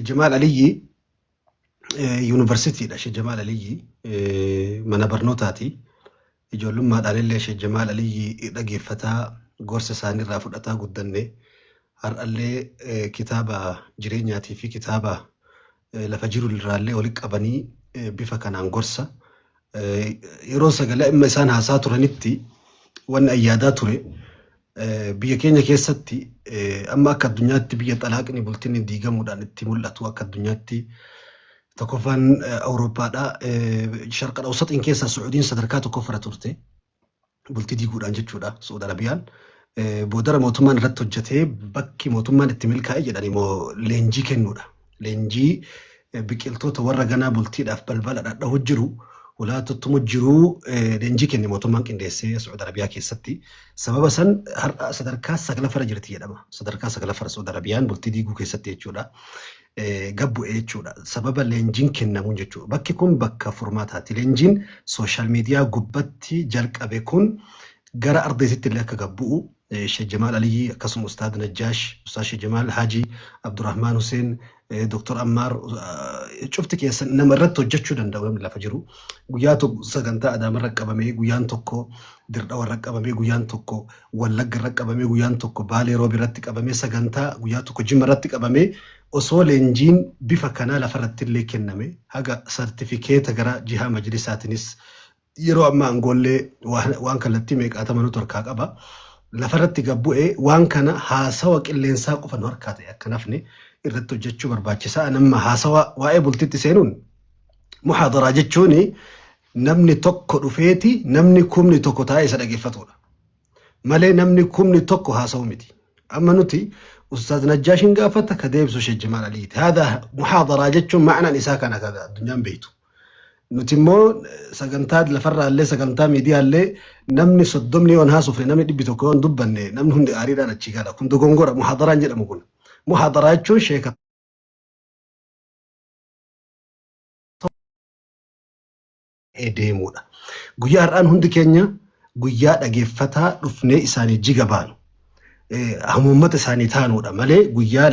Jamal Aliyyi yuunivarsiitiidha. Sheekh Jamal Aliyyi mana barnootaati. Ijoollummaadhaan illee Sheekh Jamal Aliyyi dhaggeeffataa gorsa isaaniirraa fudhataa guddanne. Har'allee kitaaba jireenyaatii fi kitaaba lafa jiru irraallee walitti qabanii bifa kanaan gorsa. Yeroo sagalee amma isaan haasaa turanitti waan ayyaadaa ture. Biyya keenya keessatti amma akka addunyaatti biyya xalaaqni bultiin diigamuudhaan itti mul'atu akka addunyaatti tokkoffaan Awurooppaadha. Sharqa Awsaxiin keessa Suudiin sadarkaa tokkoffarra turte bultii diiguudhaan jechuudha. Suudi Arabiyaan boodara mootummaan irratti hojjetee bakki mootummaan itti milkaa'e jedhanii moo leenjii kennuudha. Leenjii biqiltoota warra ganaa bultiidhaaf balbala dhadhaa'u jiru. Walaatottumu jiru leenjii kenne mootummaan qindeessee Suudi Arabiyaa keessatti sababa san har'a sadarkaa saglaffarra jirti jedhama. Sadarkaa saglaffarra Suudi Arabiyaan bultii diiguu keessatti jechuudha. Gabbu'ee jechuudha. Sababa leenjiin kennamuun jechuudha. Bakki kun bakka furmaataati. Leenjiin sooshaal miidiyaa gubbatti jalqabe kun gara ardeesitti illee akka gabbu'u Sheekh Jamal Aliyyi akkasuma Ustaad Najjaash, Ustaad Sheekh Jamal Haji Abdurrahmaan Hussein, Dr. Ammar cufti keessa nama irratti hojjechuu danda'u namni lafa jiru. Guyyaa tokko sagantaa Adaamarra qabamee guyyaan tokko Dirdawarra qabamee guyyaan tokko Wallaggarra qabamee guyyaan tokko Baalee Roobi irratti qabamee sagantaa guyyaa tokko Jimma irratti qabamee osoo leenjiin bifa kanaa lafarratti illee kenname haga sartifikeeta gara jihaa majlisaatiinis yeroo ammaa angollee waan kallattii meeqaatamantu harkaa qaba. Lafarratti gabbu'ee waan kana haasawa qilleensaa qofa nu harkaa ta'e akka nafne irratti hojjechuu barbaachisaa. Nama haasawa waa'ee bultitti seenuun muhaadaraa jechuun namni tokko dhufeeti namni kumni tokko taa'ee isa dhaggeeffatudha. Malee namni kumni tokko haasawu miti. Amma nuti Ustaad Najjaashin gaafata ka deebisu Sheekh Jamal Aliyyi. Haadha muhaadaraa jechuun ma'anaan isaa kana addunyaan beektu. Nuti immoo sagantaa lafarraallee sagantaa miidiyaallee namni 30 yoon haasofne namni 100 yoon dubbanne namni hundi aariidhaan achi gala. Kun dogongora muhaadaraan jedhamu kun. Muhaadaraa jechuun sheeka deemuudha. Guyyaa har'aan hundi keenya guyyaa dhageeffataa dhufnee isaanii jiga baanu. Hamuummata isaanii taanuudha malee guyyaa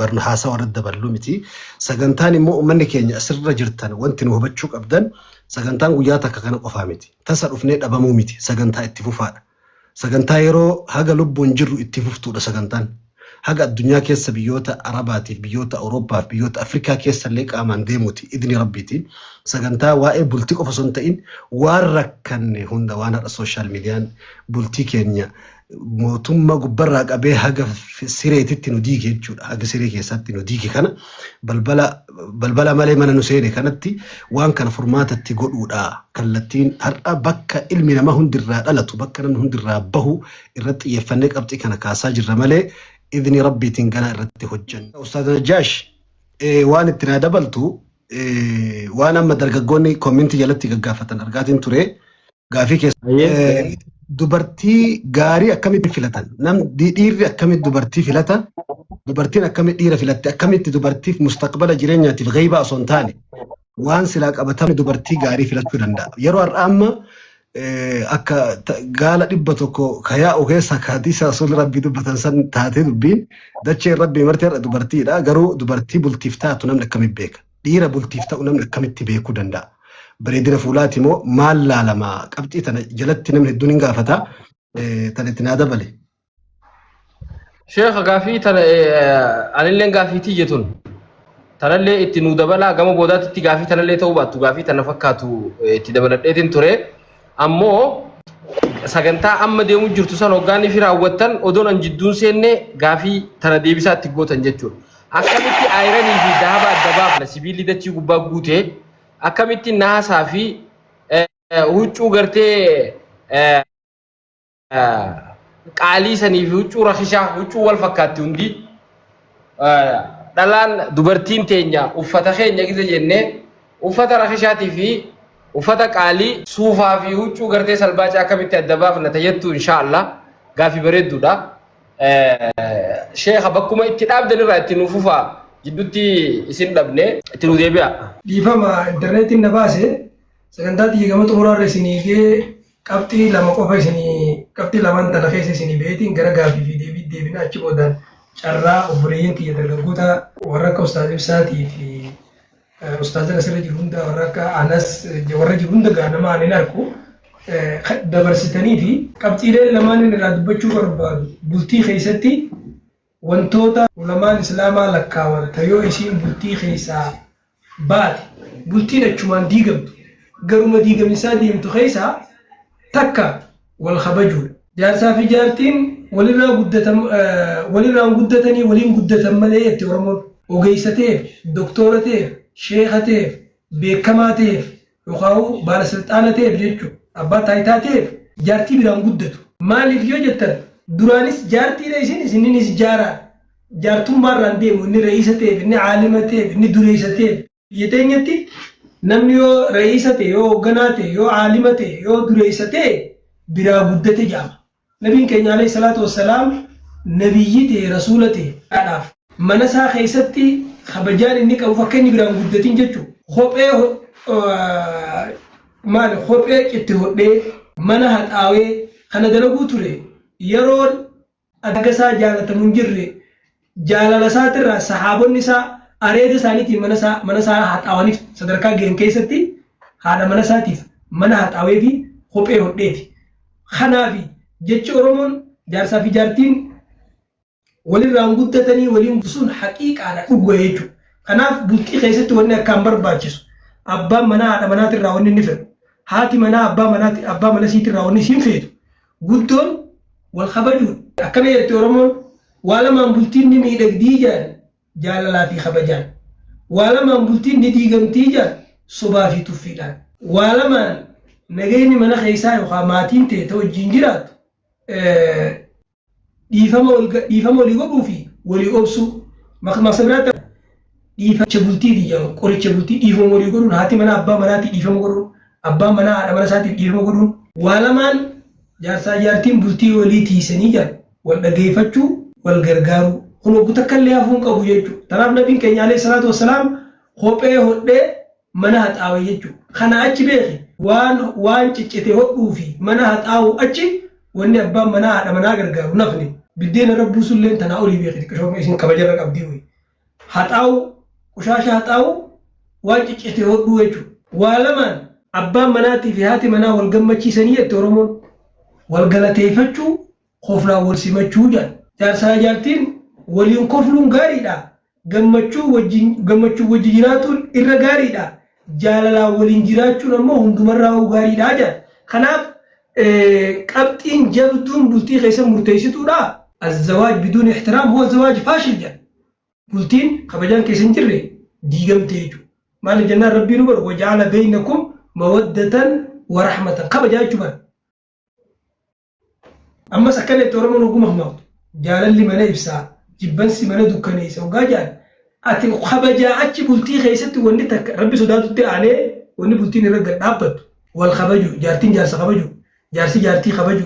barna haasaa warra dabaluu miti. Sagantaan immoo uummanni keenya asirra jirtan wanti nu hubachuu qabdan sagantaan guyyaa takka kana qofaa miti. Tasa dhufnee dhabamuu miti. Sagantaa itti fufaadha. Sagantaa yeroo haga lubbuun jirru itti fuftuudha sagantaan. Haga addunyaa keessa biyyoota Arabaatiif, biyyoota Awurooppaaf, biyyoota Afrikaa keessa illee qaamaan deemuuti idni rabbiitiin. Sagantaa waa'ee bultii qofa osoo hin ta'in waan rakkanne hunda waan har'a sooshaal miidiyaan bultii keenya mootummaa gubbarraa qabee haga sireetitti nu diige jechuudha. Haga siree keessatti nu diige kana balbala malee mana nu seene kanatti waan kana furmaatatti godhuudha. Kallattiin har'a bakka ilmi namaa hundirraa dhalatu bakka namni hundirraa bahu irratti xiyyeeffannee qabxii kana kaasaa jirra malee idni rabbiitiin gana irratti hojjenna. Ustaad Najjaash waan itti naa dabaltu waan amma dargaggoonni koomintii jalatti gaggaafatan argaatiin ture gaafii keessa dubartii gaarii akkamitti filatan? Dhiirri akkamitti dubartii filata? Dubartiin akkamitti dhiira filatte? Akkamitti dubartiif mustaqbala jireenyaatiif ghaibaa osoo hin taane waan silaa qabatamne dubartii gaarii filachuu danda'a. Yeroo har'aa amma akka gaala 100 kayaa'u keessa hadiisa rasuulli rabbii dubbatan san taatee dubbiin dachee rabbii martee har'a dubartiidha. Garuu dubartii bultiif taatu namni akkamitti beeka? Dhiira bultiif ta'u namni akkamitti beekuu danda'a? Bareedina fuulaati moo maal laalama qabxii tana jalatti namni hedduun hin gaafata tana itti naa dabale. Sheekh gaafii tana anillee gaafiitii jetun tanallee itti nu dabala gama boodaatti itti gaafii tanallee ta'uu baattu gaafii tana fakkaatu itti dabaladheetiin ture ammoo sagantaa amma deemu jirtu san hoggaanii fi raawwattan odoon an jidduun seenne gaafii tana deebisaa itti gootan jechuudha. Akkamitti aayiranii fi daaba adda baafna sibiilli dachii gubbaa guutee akkamitti naasaa fi huccuu gartee qaalii sanii fi huccuu rakishaa huccuu wal fakkaatti hundi dhalaan dubartiin teenya uffata keenya gisa jennee uffata rakishaatii fi uffata qaalii suufaa fi huccuu gartee salbaachaa akkamitti adda baafna tayyattu inshaallah gaafii bareedduudha. Sheekha bakkuma itti dhaabdan irraa itti nuufufaa jidduutti isin dhabne itti nu deebi'a. Dhiifama intarneetiin na baase sagantaa diigama xumuraarra isinii fi qabxii lama qofa isinii qabxii lamaan tana keessa isinii beetiin gara gaafii fi deebii deebina achi boodaan carraa obboleeyyan kiyya dargaggoota warra akka Ustaaz Ibsaatii fi Ustaaz Nasirra jiru hunda warra akka Anas warra jiru hunda gaanamaa ani arku dabarsitanii fi qabxiilee lamaan irraa dubbachuu barbaadu bultii keessatti wantoota ulamaan islaamaa lakkaawan tayoo isiin bultii keessaa baate bultiin achumaan diigamtu garuma diigamisaa deemtu keessaa takka wal kabajuudha. Jaarsaa fi jaartiin walirraan guddatanii waliin guddatan malee itti Oromoon ogeessa ta'eef, doktora ta'eef, sheekha ta'eef, beekamaa ta'eef yookaan baalasilxaana ta'eef jechuudha. Abbaa taayitaa ta'eef jaartii biraan guddatu. Maaliif yoo jettan duraanis jaartiidha isinis jaaraa. Jaartummaarraan deemu inni re'isa ta'eef, inni caalima ta'eef, inni dureessa ta'eef. Biyya teenyatti namni yoo re'isa ta'e, yoo hoogganaa ta'e, yoo caalima ta'e, yoo dureessa ta'e biraa guddate jedhama. Nabiin keenya alayhi salaatu wassalaam nabiyyi ta'e, rasuula ta'e dhaadhaaf. Mana isaa keessatti kabajaan inni qabu akka inni biraan guddatin jechuudha. Kophee itti hodhee mana haxaawee kana dalaguu ture yeroon akka isaa jaalatamu hin jirre jaalala isaatirraa sahaabonni isaa areeda isaaniitiin mana isaa haxaawaniif sadarkaa ga'an keessatti haadha mana isaatiif mana haxaawee fi kophee hodheeti. Kanaaf jechi Oromoon jaarsaa fi jaartiin walirraan guddatanii waliin sun haqiiqaadha dhuguu jechuudha. Kanaaf bultii keessatti wanni akkaan barbaachisu abbaan manaa haadha manaatirraa wanni inni fedhu. Haati manaa abbaa mana siitirraa wanni isiin feetu guddoon wal kabajuudha. Akkana jetti Oromoon waa lamaan bultiin ni miidhagdii jedhan jaalalaa fi kabajaan. Waa lamaan bultiin ni diigamtii jedhan sobaa fi tuffiidhaan. Waa lamaan nageenyi mana keessaa yookaan maatiin ta'e wajjin jiraatu dhiifama walii godhuu fi walii obsuu maqsa biraatti dhiifacha bultiiti jedhamu qoricha bultii dhiifama walii godhuun haati manaa abbaa manaatii dhiifama godhuun abbaan manaa haadha mana isaatiif dhiifama godhuun waa lamaan jaarsaa jaartiin bultii walii tiisanii jiran wal dhageeffachuu wal gargaaruu kun obbo takkallee hafuun qabu jechuudha. Kanaaf nabiin keenya alayhi salaatu wassalaam kophee hodhee mana haxaawee jechuudha. Kana achi beeki waan ciccite hodhuu fi mana haxaawuu achi wanni abbaan manaa haadha manaa gargaaru nafni biddeena rabbuu sulleen tanaa olii beekti qishooma isin kabajarra qabdii hoyi. Haxaawuu qushaasha haxaawuu waan ciccite hodhuu jechuudha. Waa lamaan abbaan manaatii fi haati manaa wal gammachiisanii jetti Oromoon wal galateeffachuu koflaan wal simachuu jedhan. Jaarsaa jaartiin waliin kofluun gaariidha. Gammachuu wajji jiraatuun irra gaariidha. Jaalalaan waliin jiraachuun ammoo hundumarraa gaariidha jedhan. Kanaaf qabxiin jabduun bultii keessa murteessituudha. الزواج بدون احترام هو زواج فاشل جدا. bultiin kabajaan keessa hin jirre diigamtee jechuudha. Maal jennaan rabbii nu bara waja'ala baynakum mawaddatan wa rahmatan kabajaa jechuudha. Ammas akkana itti Oromoon ogummaa hamaatu jaalalli mana ibsaa jibbansi mana dukkaneessa ogaa jaal ati kabajaa achi bultii keessatti wanni takka rabbi sodaatutti aanee wanni bultiin irra gad dhaabbatu wal kabaju jaartiin jaarsa kabaju jaarsi jaartii kabaju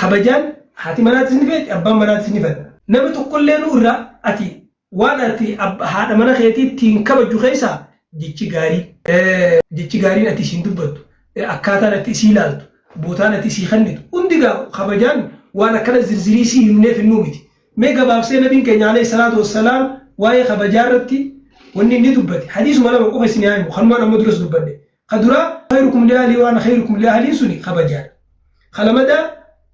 kabajaan haati manaatis ni feeti abbaan manaatis ni feeti. Namni tokkollee nu irraa ati waan ati haadha mana keetiitiin kabaju keessaa jechi gaariin ati isiin dubbattu akkaataan ati isii ilaaltu bootaan ati isii kennitu hundi kabajaan waan akkana zirzirii isii himneef hin miti. Mee gabaabsee nabiin keenya alayhi salaatu wassalaam waa'ee kabajaa irratti wanni inni dubbate hadiisuma lama qofa isin yaa'imu kanumaan amma duras dubbanne kaduraa khayrukum li ahli waan khayrukum li ahli suni kabajaadha. Kalamada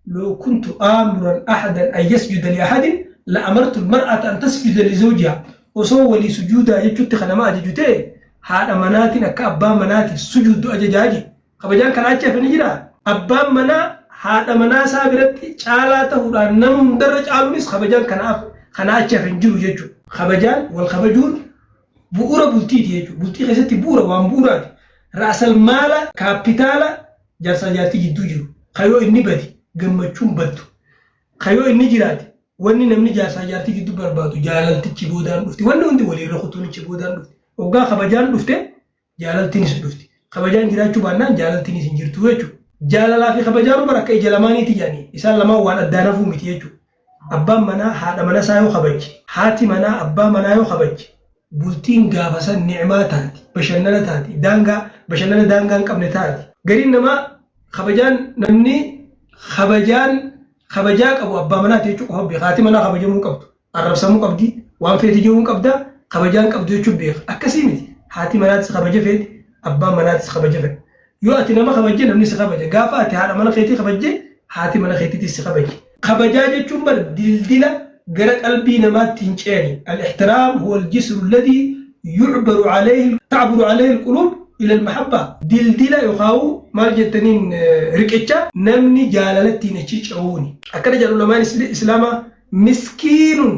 لو كنت آمرا أحدا أن يسجد لأحد لأمرت المرأة أن تسجد لزوجها وسوى لي سجودا يجت خنما أججتي هذا مناتنا كأبا منات السجود أججاجي خبجان كان عاجة فنجرا أبا منا هذا منا سابرت شالاته لأنهم درج عالمس خبجان كان عاجة فنجرو يجو خبجان والخبجون بؤرة بلتي يجو بلتي خيستي بؤرة وانبورات رأس المال كابيتالا جالسا جاتي جدو جرو خيو إني بدي gammachuun baddu kayoo inni jiraate wanni namni jaarsaa jaartii gidduu barbaadu jaalaltichi boodaan dhufti wanni hundi waliirra kutuunichi boodaan dhufti hoggaa kabajaan dhufte jaalaltiinis dhufti kabajaan jiraachuu baannaan jaalaltiinis hin jirtu jechuudha. Jaalalaa fi kabajaan bara akka ija lamaaniiti jedhanii isaan lamaan waan addaan hafuu miti jechuudha. Abbaan manaa haadha mana isaa yoo kabajje haati manaa abbaa manaa yoo kabajje bultiin gaafa san ni'maa taati bashannana taati bashannana daangaa hin qabne taati. Gariin namaa kabajaan namni kabajaan kabajaa qabu abbaa manaa jechuun qofa beeka haati manaa kabajamuu qabdu arrabsamuu qabdi waan feeti jedhuu qabda kabajaan qabdu jechuun beeka akkasii miti haati manaatis kabaja feeti abbaan manaatis kabaja feeti yoo ati nama kabajje namni si kabaja gaafa ati haadha mana keetii kabajje haati mana keetiitis si kabaje kabajaa jechuun bar dildila gara qalbii namaatti hin ceeni al-ihtiraam huwa al-jisr alladhi yu'baru alayhi ta'buru alayhi al-qulub ila al-mahabba dildila yuqawu maal jettaniin riqicha namni jaalalatti nachi ce'uuni akkana jedhu lamaan islaama miskiinun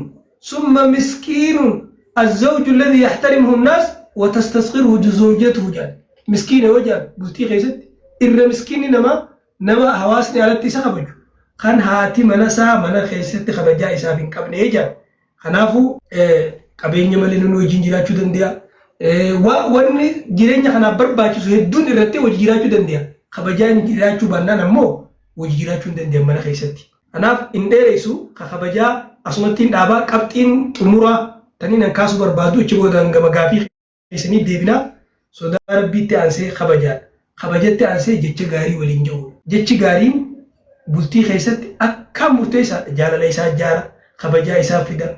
summa miskiinun الزوج الذي يحترمه الناس وتستصغره زوجته جان مسكين وجان بلتي خيست إر مسكين نما حواسني على التسخبج خان هاتي منسا منا خيست خبجا إسابين قبل إيجان خنافو قبين يملين نو جنجرا شو دنديا واني جيرين خنا برباچو هدون إرتي وجيرا شو دنديا خبجا جيرا شو بنا نمو وجيرا شو دنديا منا خيست خناف إنديريسو خبجا أسمتين دابا قبطين تمورا تاني نكاسو بربادو تشبودا نغما غافي سني ديبنا سودا ربي تانسي خبجت تانسي جچ غاري ولينجو جچ غاري بولتي خيست اكا مرتيسا جالا ليسا جارا خبجا اسا فدا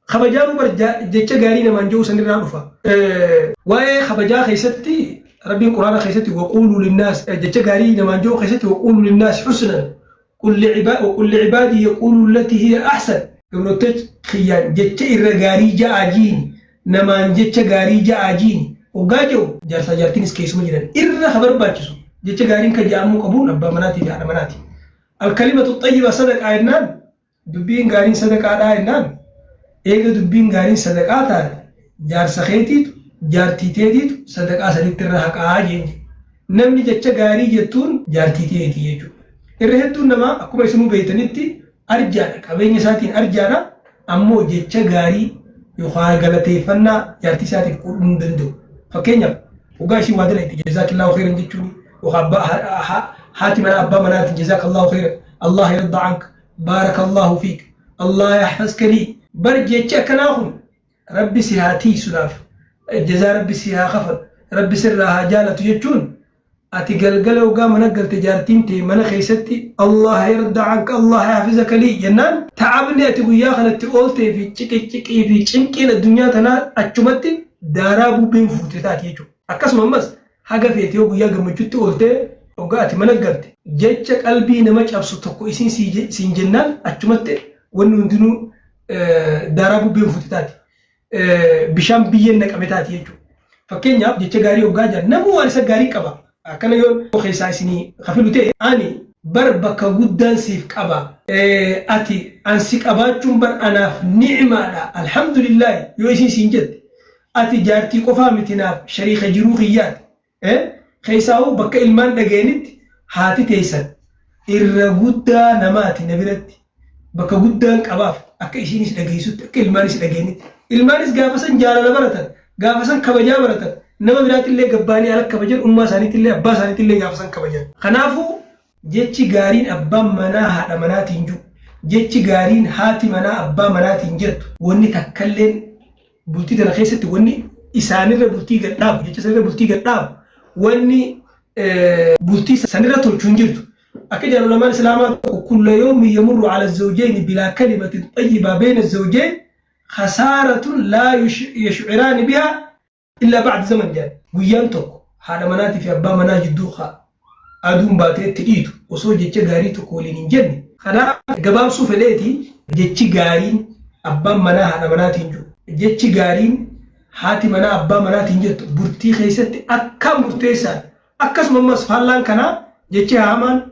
خبجا بر جچ غاري نمانجو سنرا دفا واي خبجا خيستي ربي القران خيستي وقولوا للناس جچ غاري نمانجو خيستي وقولوا للناس حسنا وكل عبادي يقولوا التي هي احسن قبلتك خيان جتة الرجاري جا عجين نمان جتة جاري جا عجين وجاجو جالس جالتين سكيس مجرد إر خبر باتشو جتة جارين كجامو قبول أبا مناتي جانا مناتي الكلمة الطيبة صدق عينان دبين جارين صدق عينان إيجا دبين جارين صدق عطار جار سخيتي جار تيتي صدق عسل ترهق عاجين نمني جتة جاري جتون جار تيتي يجو إرهتون نما أكو بيسمو بيتنيتي أرجعنا كابين ساتين أرجعنا أمو جتة غاري يخاي غلطي فنا يارتي ساتين كون دندو فكينيا وغاشي وادنا جزاك الله خيرا جتوني وخبا حاتم أبا منات جزاك الله خيرا الله يرضى عنك بارك الله فيك الله يحفظك لي برجع كناهم ربي سيهاتي سلاف جزا ربي سيها خفر ربي سرها جالة يجون أتي قلقل وقام نقل تجارتين تي من خيستي الله يرضى عنك الله يحفظك لي جنان تعبني أتي ويا خلت قولتي في تشكي في تشنكي الدنيا تنا أشمتي دارابو بين فوتات يجو أكاس ممس حاجة في تيو ويا جمجت قولتي وقعت من قلت جتك قلبي نمج أبسطك إسين سين جنان أشمتي ونندنو دارابو بين فوتات بشام بينك أمتات يجو فكينيا جتك غاري وقاجا نمو وارسا غاري كبا أكنا يوم خيساسني خفلوتي أني بربك جدا سيف كبا أتي أنسك أبا جنبر أنا في نعمة الحمد لله يوسين سنجد أتي جارتي كفا متنا شريخ جروخيات خيساو بك إلمان دجانت هاتي تيسن إرجودا نماتي نبرت بك جدا كباف أكيشينيس دجيسوت أكيلمانيس دجانت إلمانيس جافسن جالا لبرتن جافسن كبجا برتن نما برات اللي قباني على كبجن أمة سانيت اللي أبا سانيت اللي جافسن كبجن خنافو جتشي غارين أبا منا هذا منا تنجو جتشي غارين هاتي منا أبا منا تنجت وني تكلم بولتي تنخيست وني إسانير بولتي قدام جتشي سانير بولتي قدام وني بولتي سانير تلشنجت أكيد العلماء الإسلام كل يوم يمر على الزوجين بلا كلمة طيبة بين الزوجين خسارة لا يشعران بها إلا بعد زمن جاي ويانتوك هذا مناتي في أبا مناجد دوخا أدوم باتي تقيتو وصو جيتش غاري تقولين جن خنا قبام صوف ليتي جيتش غارين أبا منا هذا مناتي نجو جيتش غارين هاتي منا أبا مناتي نجت برتي خيست أكا مرتيسا أكاس ممس فالان كنا جيتش هامان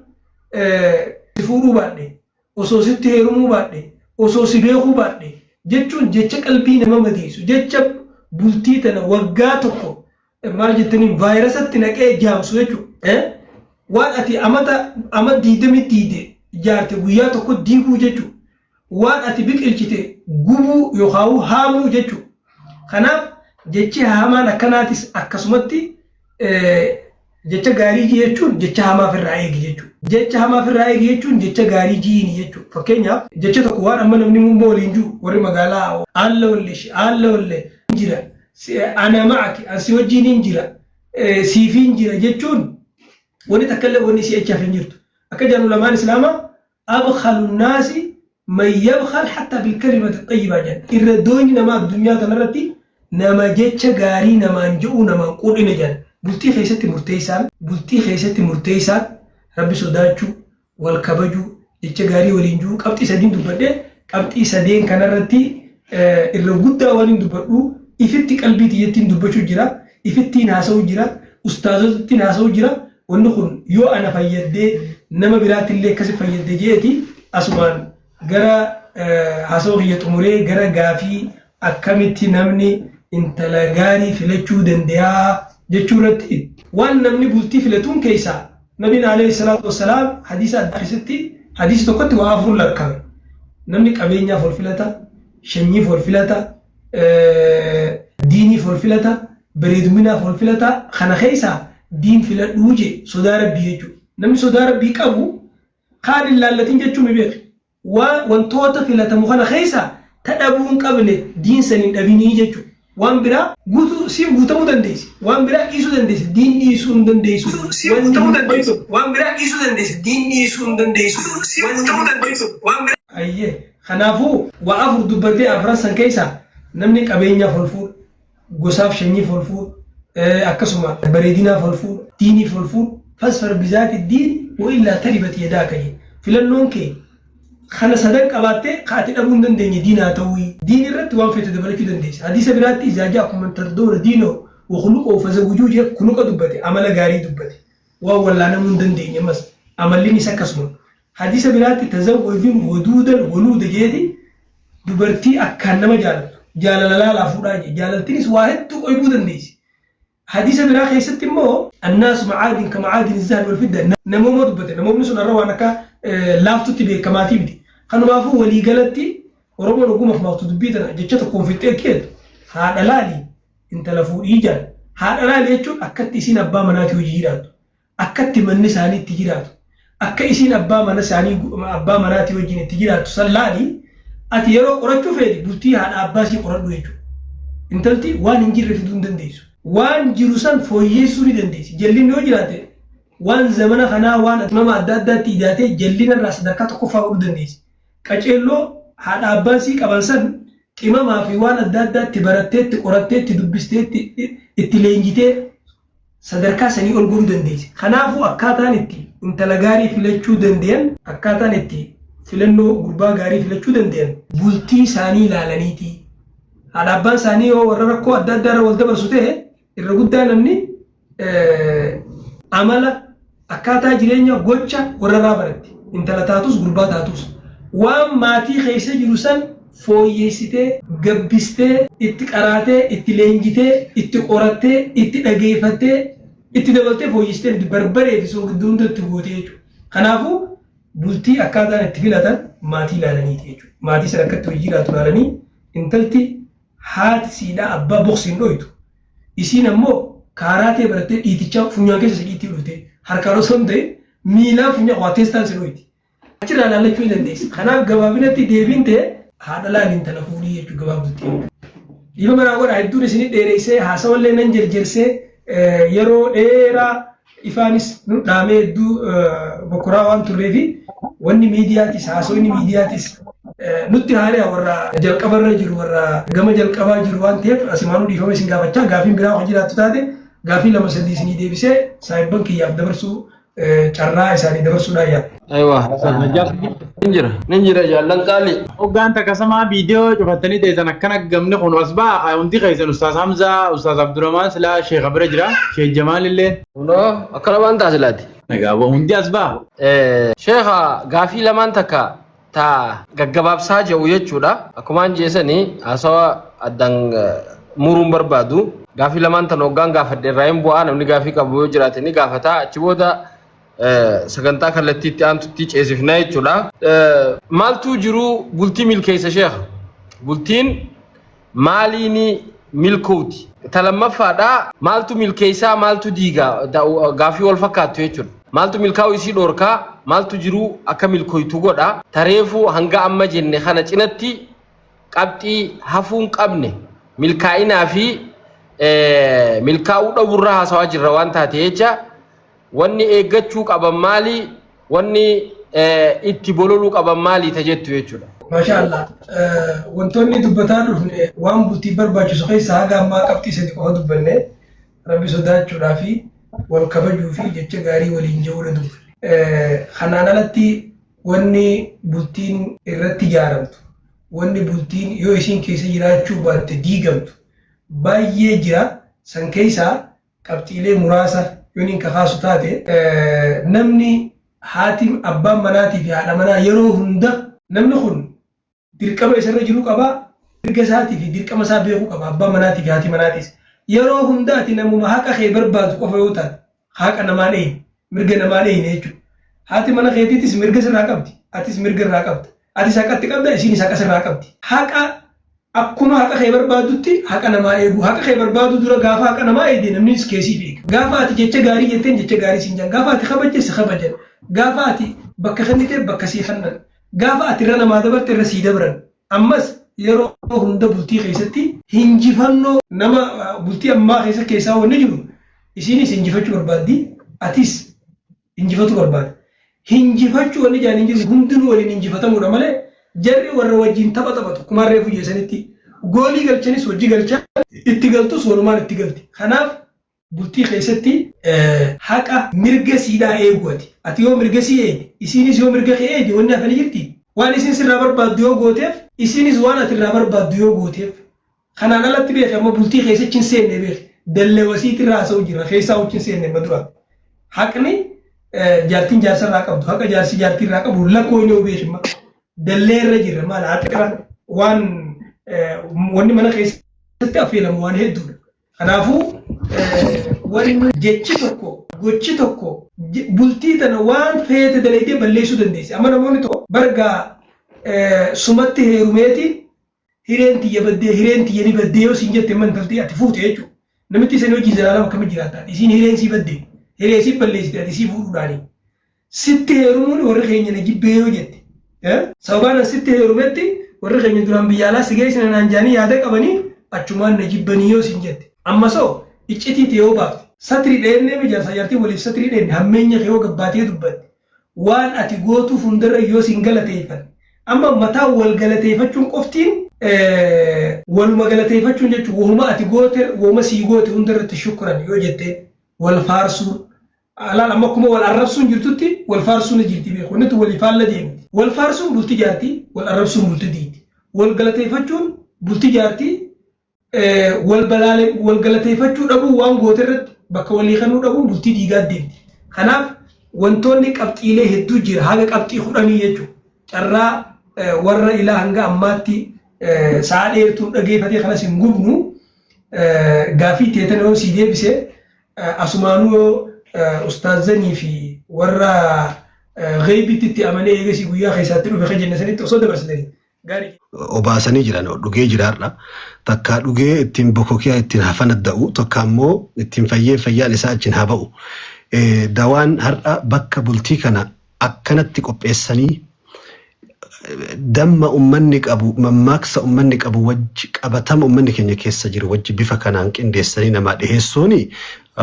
سفورو بادي وصو ستي هرمو بادي وصو سبيخو بادي جيتشون جيتش قلبي نما مديسو جيتش bultii tana waggaa tokko maal jettanii vaayirasatti naqee jaamsu jechuudha. Waan ati ama diidami diide ijaarte guyyaa tokko diiguu jechuudha. Waan ati biqilchite gubuu yookaan haamuu jechuudha. Kanaaf jechi haamaan akkanaatis akkasumatti jecha gaarii jechuun jecha hamaa ofirraa eegi jechuudha. Jecha hamaa ofirraa eegi jechuun jecha gaarii jiini jechuudha. Fakkeenyaaf jecha tokko waan amma namni mummoo waliin jiru warri magaalaa alla wallee jira ana maaki ansi wajjin jira siifin jira jechuun wani takkalle wani si echaaf hin jirtu akka jaanu lamaan islaama أبخل الناس من يبخل حتى بالكلمة الطيبة جن إردوني نما الدنيا تنرتي نما جتش غاري نما انجؤ نما نقول إن جن بلتي خيستي مرتيسان ربي صداچو والكبجو جتش غاري ولينجو قبتي سدين دبده قبتي سدين كنرتي إرغودا ولين دبدو إفتي قلبي تيتين دبچو جرا إفتي ناسو جرا أستاذو تي ناسو جرا ونخون يو أنا فيدي نما برات اللي كسب فيدي جيتي أسمان غرا حاسو هي تموري غرا غافي أكمتي نمني intala gaarii filachuu danda'a jechuurratti waan namni bultii filatuun keessa nabiin alayhi salaatu wassalaam hadiisa adda keessatti hadiisa tokkotti waa afur lakkame namni qabeenyaaf ol filata shanyiif ol filata diiniif ol filata bareeduminaaf ol filata kana keessa diin filadhuu je sodaa rabbii jechuudha namni sodaa rabbii qabu kaan ilaallatiin jechuun beeku wantoota filatamu kana keessa tadhabuun qabne diin saniin dhabinii jechuudha وان برا قلت سيم قلت مدندس وان برا إيشو دندس دين إيشو دندس سيم قلت مدندس وان برا إيشو دندس دين إيشو دندس سيم قلت مدندس وان برا أيه خنافو وأفر دبتي أفرسن كيسا نمني كابينيا فلفور غصاف شني فلفور أكسما بريدينا فلفور ديني فلفور فاسفر بذات الدين وإلا تربت يداك في لنونكي خنا صدق أباتة خاطر أبون دندني دينا توي دين الرت وان في تدبرك دنديس حديث برات إذا جاءكم من تردون دينه وخلقه فزوجوجه كنوك دبتي عمل غاري دبتي ولا أنا من دندني مس عملني سكسمون حديث برات تزوجين ودودا ولود جدي دبرتي أكان ما جال لا فراج جال تنس واحد تو أيبود دنديس حديث برات خيست مو الناس معادن كمعادن الذهب والفضة نمو ما دبتي نمو بنسون الروانك لافتو تبي كماتي بدي خانو مافو ولي قالتي وربنا نقوم في موضوع بيتنا جتة تكون في التأكيد هذا لالي انت لفو إيجاد هذا لالي يجون أكتي سين أبا مناتي وجيرات أكتي من نساني تجيرات أكتي سين أبا مناتي وجين تجيرات سلالي أتيرو قرأتو فيدي بلتي هذا أباسي قرأتو يجو انتلتي وان انجير في دون دنديسو وان جيروسان فويسوري دنديسي جلين وجيراتي وان زمنا خنا وان اتمام أداد تيجاتي جلين الراس دكات كوفا ودنديس كأجلو هذا أبانسي كبانسن كما ما في وان أداد تبرتت تقرأتت تدبستت اتلينجتة صدركا سني أول دنديس خنا فو أكاتان اتي انت لغاري فيلتشو دندين أكاتان اتي فيلنو غربا غاري فيلتشو دندين بولتي ساني لالانيتي هذا أبان ساني هو ورركو أداد والدبر سوته الرجودة نمني عمله أكاتا جرينيا غوتشا وررا برتي انتلا تاتوس غربا تاتوس وان ماتي خيسه جروسان فويسيته غبسته اتقراته اتلينجته اتقرته اتدغيفته اتدبلته فويسته بربره فيسو غدون دتغوتيجو خنافو بولتي أكاتا اتفيلاتا ماتي لالني تيجو ماتي سركت ويجيراتو لالني انتلتي هات سيدا أبا بوكسين دويتو إسين أمو كاراتي برتي إيتيشا فنيا كيسا سيتي لوتي harkaro sonde mila punya watestan seloiti achira la lechu lendes khana gababinati devinte hadala nin telefoni yechu gababuti iba mara wora idure sini dereise hasawalle nan jerjerse yero era ifanis nu dame du bokura wan turevi wani mediatis hasoni mediatis nutti hare warra jalqabarra jiru warra gama jalqaba jiru wan tef asimanu difame singa bacha gafin bira hojira tutade غافي لما سدي سني دي بيسه سايبن كي يابدبرسو چرا اساني دبرسو دايا ايوه ننجر جالن قالي وغان تكسما فيديو جفتني ديزن كنا غمن خون واسبا اونتي خيزن استاذ حمزه استاذ عبد الرحمن سلا شيخ ابرجرا شيخ جمال اللي نو اكرمان تاسلاتي نغابو اونتي اسبا شيخ غافي لمن تكا تا غغبابسا جو يچودا اكمان جيسني اسوا ادان murum barbadu gafi laman tan ogan gafadde rayim bo anam ni gafi kabo jirate ni gafata achiboda saganta kallatti antu ti cesifna chula maltu jiru bulti milkaysa sheikh bultin malini milkoti talamma fada maltu milkaysa maltu diga gafi wal fakatu yechul maltu milkaw isi dorka maltu jiru aka milkoytu goda tarefu hanga amma jenne khana cinatti qabti hafun qabne milkaa'inaa fi milkaa'uu dhabuurraa haasawaa jirra waan taate jecha wanni eeggachuu qaban maali wanni itti bololuu qaban maalii tajettu jechuudha. Mashallah. Wantoonni dubbataa dhufne waan bultii barbaachisu keessa haga ammaa qabxii sadii qofa dubbanne rabbi sodaachuudhaa fi wal kabajuu fi jecha gaarii waliin jiruudha dubbanne. Kanaan alatti wanni bultiin irratti ijaaramtu, wanni bultiin yoo isiin keessa jiraachuu baatte diigamtu baay'ee jira. San keessaa qabxiilee muraasa yoon hin kakaasu taate namni haati abbaan manaatii fi haadha manaa yeroo hunda namni kun dirqama isarra jiru qaba, dirga isaatii fi dirqama isaa beekuu qaba. Abbaan manaatii fi haati manaatis yeroo hundaati namuma haqa kee barbaadu qofa yoo taate haqa namaa dheeyne mirga namaa dheeyne jechuudha. Haati mana keetiitis mirga sirraa qabdi, atis mirga irraa qabda, atis haqatti qabda, isiinis haqa sirraa qabdi. Haqa akkuma haqa kee barbaadutti haqa namaa eegu, haqa kee barbaadu dura gaafa haqa namaa eegde namnis keessii beeka. Gaafa ati jecha gaarii jetteen jecha gaarii siin jedhan, gaafa ati kabajje si kabajan, gaafa ati bakka kennite bakka sii kennan, gaafa ati irra namaa dabarte irra sii dabran. Ammas yeroo hunda bultii keessatti hinjifannoo nama bultii ammaa keessaa wanni jiru isiinis hinjifachuu barbaaddi, atis hinjifatu barbaada. Hinjifachuu wanni jaan hin jiru hundinuu waliin hinjifatamuudha malee jarri warra wajjin tapha taphatu kumaan reefu jeesanitti goolii galchanis hojii galchan itti galtus walumaan itti galti. Kanaaf bultii keessatti haqa mirga siidhaa eeguuti. Ati yoo mirga sii eegi, isiinis yoo mirga kee eegi wanni hafanii jirti. Waan isin sirraa barbaaddu yoo gooteef, isiinis waan ati irraa barbaaddu yoo gooteef. Kanaan alatti beeki amma bultii keessatti hin seenne beeki. Dallee wasiitti irraa haasa'u jira keessaa wajjin seenne madura. Haqni jaartiin jaarsarraa qabdu, haqa jaarsi jaartii irraa qabu lakkoon yoo beeki dallee irra jirra maal haqa waan wanni mana keessatti affeelamu waan hedduudha. Kanaafuu wanni jechi tokko gochi tokko bultii tana waan feete dalaydee balleessuu dandeessi. Amma namoonni tokko bargaa sumatti heerumeeti hireen tiyya baddee hireen tiyya ni baddee yoo siin jette mantaltee ati fuute jechuudha. Namitti isin hojii zalaalama akkamitti jiraata? Isiin hireen sii baddee hiree sii balleessite ati sii fuudhuudhaani. Sitti heerumuun warri keenya na jibbee yoo jette. Sababaan asitti heerumetti warri keenya duraan biyya alaa sigee isin anjaanii yaada qabanii achumaan na jibbanii yoo siin jette. Ammasoo iccitiiti yoo baafte satrii dheennee mijaarsa jaartii waliif satrii dheenne hammeenya kee yoo gabbaatee dubbatte waan ati gootuuf hundarra yoo siin galateeffan. Amma mataa wal galateeffachuun qoftiin waluma galateeffachuun jechuun wahuma ati goote wahuma sii goote hundarratti shukran yoo jette wal faarsuu. Alaan amma akkuma wal arrabsuun jirtutti wal faarsuun jirti beeku. Wanti walii faalla deemti. Wal faarsuun bultii jaartii, wal arrabsuun bultii diiti. Wal galateeffachuun bultii jaartii, wal galateeffachuu dhabuu waan goote irratti bakka walii kennuu dhabuun bultii diigaa deemti. Kanaaf wantoonni qabxiilee hedduu jira. Haga qabxii 10 jechuudha. Carraa warra ilaa hanga ammaatti sa'a dheertuun dhageeffatee kanas hin gubnu gaafii teetan yoo sii deebise asumaanuu yoo ustaazanii fi warra gheebitti amanee eegasii guyyaa keessatti dhufe kan jenne sanitti osoo dabarsitanii gaarii. Obaasanii jiran dhugee jiraarra takka dhugee ittiin bokokiyaa ittiin hafan adda'u tokko ammoo ittiin fayyaan isaa achiin haa ba'u. Dawaan har'a bakka bultii kana akkanatti qopheessanii damma ummanni qabu mammaaksa ummanni qabu wajji qabatama ummanni keenya keessa jiru wajji bifa kanaan qindeessanii namaa dhiheessuuni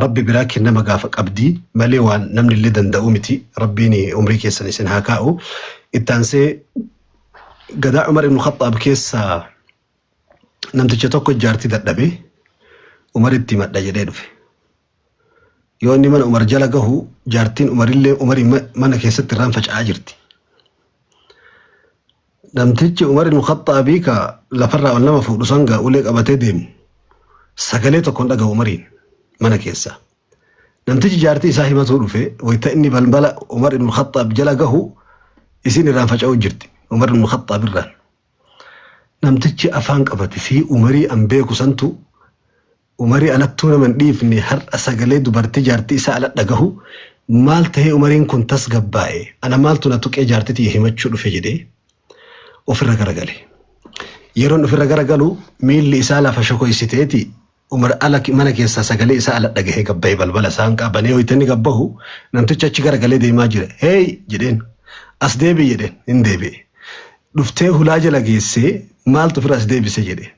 rabbi biraa kennama gaafa qabdii malee waan namni illee danda'u miti. Rabbiin umrii keessan isin haa kaa'u. Ittaansee gadaa Umar ibn Khattaab keessa namticha tokko jaartii dadhabee Umar itti madda jedhee dhufe. Yoo inni mana Umar jala gahu jaartiin Umarillee Umarii mana keessatti irraan faca'aa jirti. Namtichi Umar ibn Khattaabii ka lafarraa wal nama fuudhu sanga ulee qabatee deemu sagalee tokkoon dhagahu Umariin mana keessa. Namtichi jaartii isaa himatuu dhufe wayita inni balbala Umar ibn Khattaab jala gahu isin irraan faca'uu jirti Umar ibn Khattaab irraan. Namtichi afaan qabate fi Umarii an beeku santu Umarii alattuu nama hin dhiifne har'a sagalee dubartii jaartii isaa ala dhagahu maal tahee Umariin kun tasgabbaa'e ana maaltu na tuqee jaartitii himachuu dhufe jedhee ofirra garagale. Yeroon ofirra garagalu miilli isaa lafa shokoysiteeti Umar ala mana keessa sagalee isaa ala dhagahee gabba'ee balbala isaan qabanee hoytanni gabbahu namtichi achi garagalee deemaa jira. Hey jedheen as deebi jedheen hin deebi'e. Dhuftee hulaa jala geessee maaltu ofirra as deebise jedhee.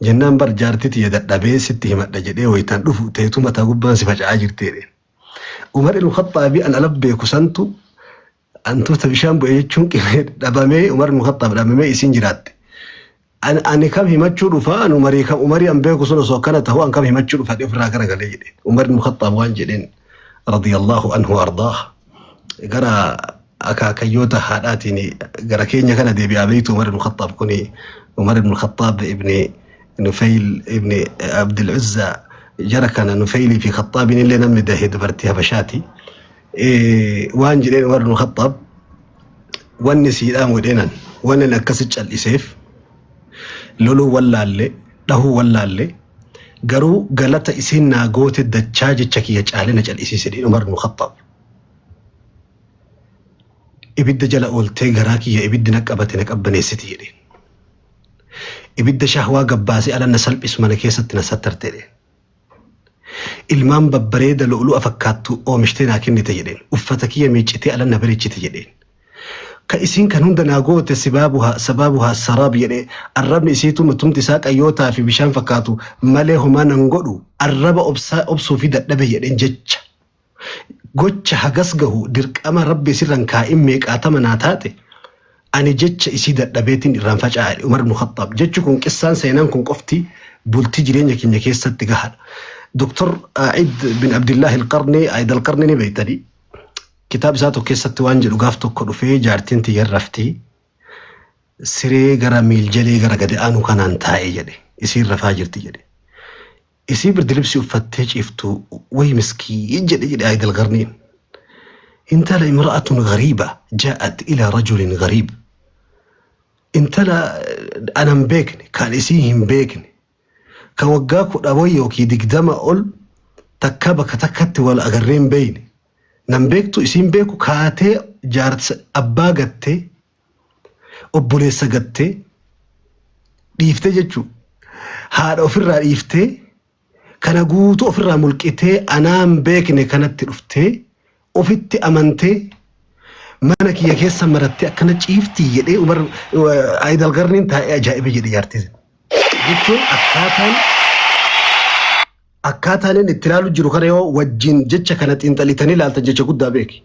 Jennaan bar jaartiti dadhabee sitti himadha jedhee hoytan dhufu teetu mataa gubbaan si faca'aa jirti jedheen. Umar ibn Khattaabii an ala beeku santu أنتو تبشان بيجون دبامي عمر المخطب دبامي إسين جرات أنا كم همتشور فان عمري أم بيكو سنة سوكانة هو أن كم همتشور فان إفرا كرا قليل عمر المخطب وانجلين رضي الله عنه وأرضاه قرا أكاكيوتا حالاتني قرا كينيا كان دي بأبيت عمر المخطب كوني عمر بن الخطاب ابن نفيل ابن عبد العزة جرى كان نفيلي في خطاب اللي نمده دبرتها بشاتي وانجلين عمر بن الخطاب والنسي الآن ودينا وانا نكسج الإسيف لولو ولا اللي له ولا اللي قروا قالت إسين ناقوت الدجاج تشكي يجعلنا جل إسيسين عمر بن الخطاب إبدا جل أولتي قراكي يا إبدا نكبتي نكبني ستيرين إبدا شهوة قباسي على النسل اسمنا كيسة نستر تيرين ilmaan babbareeda lo'oluu afakkaattu oomishteen akinni tajedheen uffata kiyya miiccitee alanna bareechite jedheen ka isiin kan hunda naagoote sabaabuhaa saraab jedhee arrabni isiitu nutumti isaa qayyootaa fi bishaan fakkaatu malee homaa nan godhu arraba obsuu fi dadhabe jedheen jecha gocha hagas gahu dirqama rabbi sirran kaa'in meeqaatama naa taate ani jecha isii dadhabeetiin irraan faca'e Umar ibn Khattab jechu kun qissaan seenaan kun qofti bultii jireenya keenya keessatti gahaadha. دكتور عيد بن عبد الله القرني عيد القرني نبيتني كتاب ذاته كيسة وانجل وقافته كله فيه جارتين تيرفتي سري غرا ميل جلي غرا قد آنو كان انتهي جلي يصير رفاجر تجلي يصير بردلبسي وفتش افتو وي مسكي جلي عيد القرنين انت لامرأة غريبة جاءت إلى رجل غريب انت لا أنا مبيكني كان اسيهم بيكني كوجاكو داويو كي دقدما أول تكابك تكت ولا أجرين بيني نمبيكتو اسم بيكو كاتي جارت أبا قتي أبوليس قتي ديفتي جتشو هذا أفرا ديفتي كان قوتو أفرا ملكتي أنا مبيكني كانت تلفتي أفتي أمنتي مانك يا كيس مرتي كانت شيفتي يدي عمر عيد القرنين تا أجائب جدي جارتي jechuun akkaataan inni itti ilaalu jiru kana yoo wajjin jecha kana xiinxalitanii ilaaltan jecha guddaa beeki.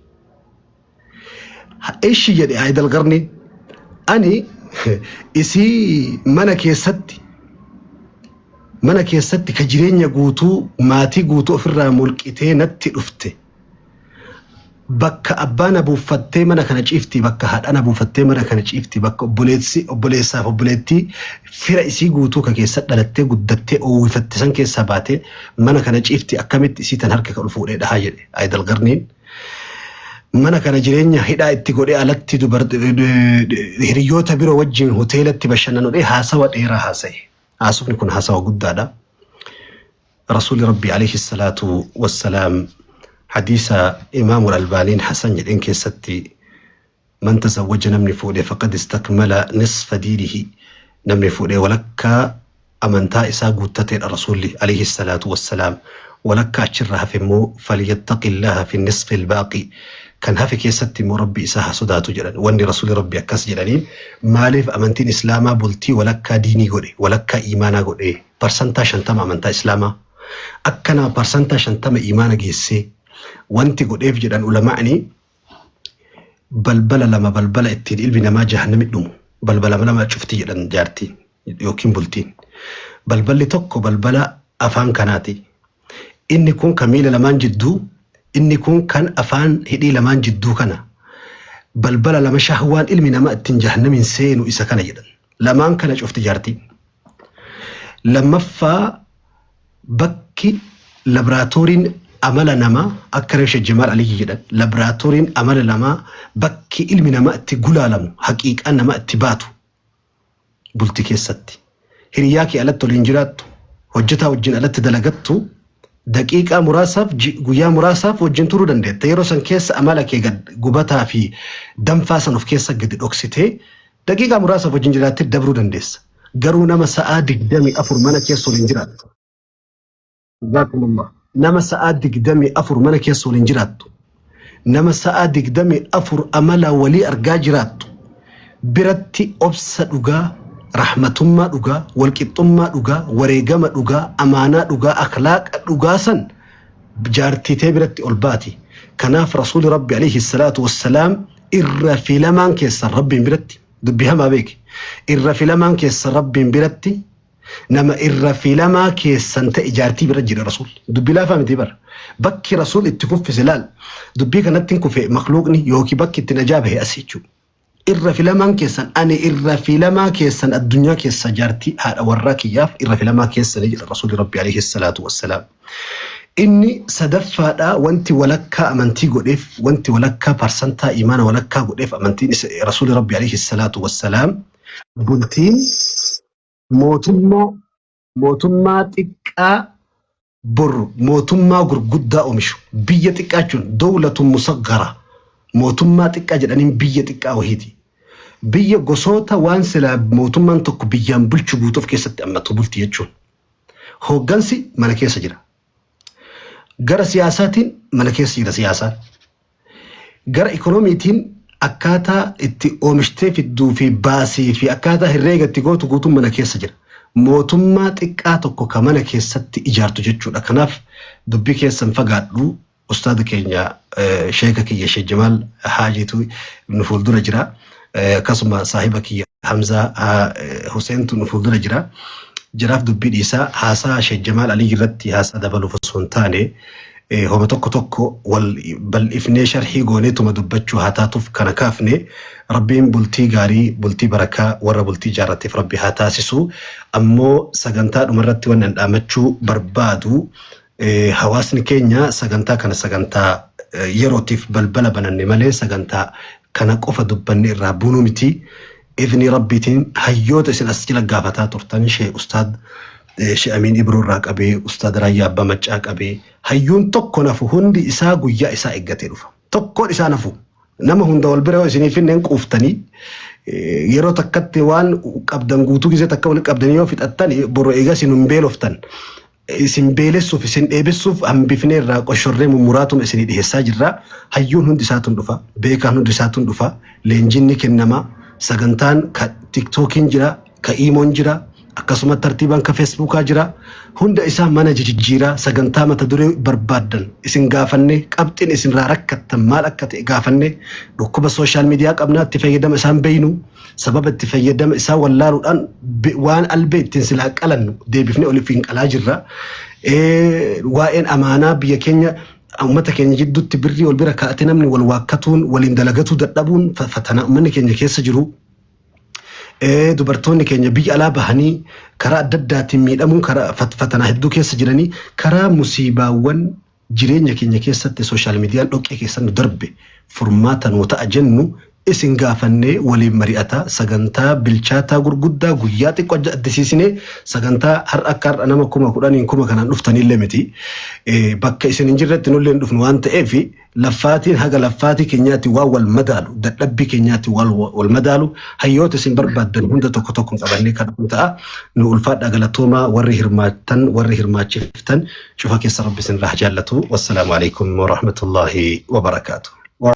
Eeshi jedhe Aayid Alqarni ani isii mana keessatti ka jireenya guutuu maatii guutuu ofirraa mulqitee natti dhufte. Bakka abbaan abuuffattee mana kana ciifti bakka haadhaan abuuffattee mana kana ciifti bakka obboleessaaf obboleettii fira isii guutuu ka keessa dhalattee guddattee oowwifatte san keessaa baatee mana kana ciifti akkamitti isii tan harka ka fuudhee dhahaa jedhe Aayid Alqarniin mana kana jireenya hidhaa itti godhee alatti hiriyoota biroo wajjin hoteelatti bashannanudhee haasawa dheeraa haasa'e haasofni kun haasawa guddaadha rasuuli rabbii alayhi salaatu wassalaam حديث إمام الألباني حسن جدين كيستي من تزوج نمني فوده فقد استكمل نصف دينه نمني فوده ولك أمنتا إسا قوتت الرسول عليه الصلاة والسلام ولك أشرها في مو فليتق الله في النصف الباقي كان هفي كيستي مربي إساها صداتو جلن واني رسول ربي أكاس جلنين مالف أمنتين إسلاما بلتي ولك ديني قولي ولك إيمانا قولي برسنتا شنتم أمنتا إسلاما أكنا برسنتا شنتم إيمانا جيسي وانتي قد افجدان علماءني بلبلا لما بلبلا اتين البنا ما جهنم النمو بلبلا لما شفتي جدان جارتين يوكين بلتين بلبل توكو بلبلا أفان كاناتي إني كون كميل لمان جدو إني كون كان أفان هدي لمان جدو كنا بلبلا لما شهوان البنا ما اتين جهنم سين وإسا كان جدان لمان كان شفتي جارتين لما فا بكي لابراتورين عمل نما أكرش الجمال عليه جدا لابراتورين عمل نما بكي علم نما تقولالم حقيقة نما اتباتو بلتكي ستي هرياكي ألتو الانجرات وجتها وجن ألت دلقتو دقيقة مراسف قويا مراسف وجن ترو دندي تيروسن كيس عملك قد قبتها في دم فاسن وفي كيس قد الأكسيتي دقيقة مراسف وجن جرات دبرو دنديس قرو نما سآدك دمي أفر منا كيسو الانجرات ذاكم الله نما سآدك دمي أفر منك يسول انجراتو نما سآدك دمي أفر أملا ولي أرقاجراتو برتي أبسا دوغا رحمة ما دوغا والكتم ما دوغا وريقا ما دوغا أمانا دوغا أخلاق دوغا سن بجارتي تبرتي ألباتي كناف رسول ربي عليه الصلاة والسلام الرفيلمان كيسر ربي برتي دبيها ما بيك الرفيلمان كيسر ربي برتي نما الرفيلما كيسنت إجارتي برجل الرسول دبي لا فهمتي بر بكي رسول اتكف في سلال دبي كانت تنكو في مخلوقني يوكي بكي تنجابه أسيتشو الرفيلما كيسن أنا الرفيلما كيسن الدنيا كيسن جارتي هذا وراكي ياف الرفيلما كيسن الرسول ربي عليه الصلاة والسلام إني صدفة وانت ولكا أمنتي قديف وانت ولكا برسنتا إيمان ولكا قديف أمنتي رسول ربي عليه الصلاة والسلام بنتين موتما تكا بر موتما غرغدا أمشو بيا تكا جون دولة مصغرة موتما تكا جدانين بيا تكا وهيدي بيا قصوتا وانسلا موتما تكو بيان بلچو بوتوف كيسا أمتو بلتي يجون هو غنسي ملكي سجرا غر سياساتين ملكي سجرا سياسات غر إيكونوميتين أكاتا اتي أومشتي في الدو في باسي في أكاتا هرّيغة تيغوتو قوتو ملكي سجرا موتما تكاتو كوكا ملكي ستي إجارتو جتشو لكناف دبي كيسا فقادلو أستاذ كينيا شيخ كي شيخ جمال حاجيتو نفول دور جرا كسما صاحبك حمزة حسين نفول دور جرا جراف دبي ديسا حاسا شيخ جمال علي جرتي حاسا دبلو فسونتاني هو توكو بل إفني شرحي قوني تما دبتشو هاتاتوف كان كافني ربين بلتي غاري بلتي بركة ورا بلتي جارتي في ربي هاتاسسو أمو ساقنتا مرتي ونن أمتشو بربادو حواسني كينيا ساقنتا كان ساقنتا يروتيف بلبلا بناني مالي ساقنتا كان قوفا دبني رابونو متي إذني ربيتين هيوت اسن أسجل قافتا ترتاني شيء أستاذ شيء أمين إبرو راك أبي أستاذ رايا بمجاك أبي هيون توكو نفو هندي إسا قويا إسا إقاتي رفا توكو إسا نفو نما هندا والبرا وإسني فين ننك أفتني يرو تكتي وان قبدن قوتو كيزي تكاولي قبدنيو فيت أتاني برو إيغا سننبيل أفتن سنبيلسوف سن إبسوف هم بفني راك وشرم مراتم إسني دي هساجر هيون هندي ساتون دفا بيكا هندي ساتون دفا لنجيني كنما ساقنتان كتيك توكين جرا كإيمون جرا akkasuma tartiibaan ka feesbuukaa jira hunda isaa mana jijjiira sagantaa mata duree barbaadan isin gaafanne qabxiin isin rakkattan maal akka ta'e gaafanne dhukkuba social media qabnaa itti fayyadama isaan beeynu sababa itti fayyadama isaa wallaaluudhaan waan albee ittiin silaa qalannu deebifnee olifiin qalaa jirra waa'een amaanaa biyya keenya ummata keenya jidduutti birrii wal bira kaa'ate namni wal waakkatuun waliin dalagatuu dadhabuun fatana ummanni keenya keessa jiru dubartoonni keenya biyya alaa bahanii karaa adda addaatiin miidhamuun karaa fatanaa hedduu keessa jiranii karaa musiibaawwan jireenya keenya keessatti sooshaal miidiyaan dhoqqee keessatti darbe furmaata nu ta'a jennu isin gaafannee waliin mari'ata sagantaa bilchaataa gurguddaa guyyaa xiqqoo addisiisnee sagantaa har'a akka har'a nama 10,000 kanaan dhuftanillee miti bakka isin hin jirretti nullee hin dhufnu waan ta'eef laffaatiin haga laffaatii keenyaatti waan wal madaalu dadhabbii keenyaatti wal madaalu hayyoota isin barbaaddan hunda tokko tokko qabannee kan ta'a nu ulfaadha galatoomaa warri hirmaattan warri hirmaachiftan cufa keessa rabbi isin raah jaallatu wassalaamu alaikum wa rahmatullahi wa barakaatuh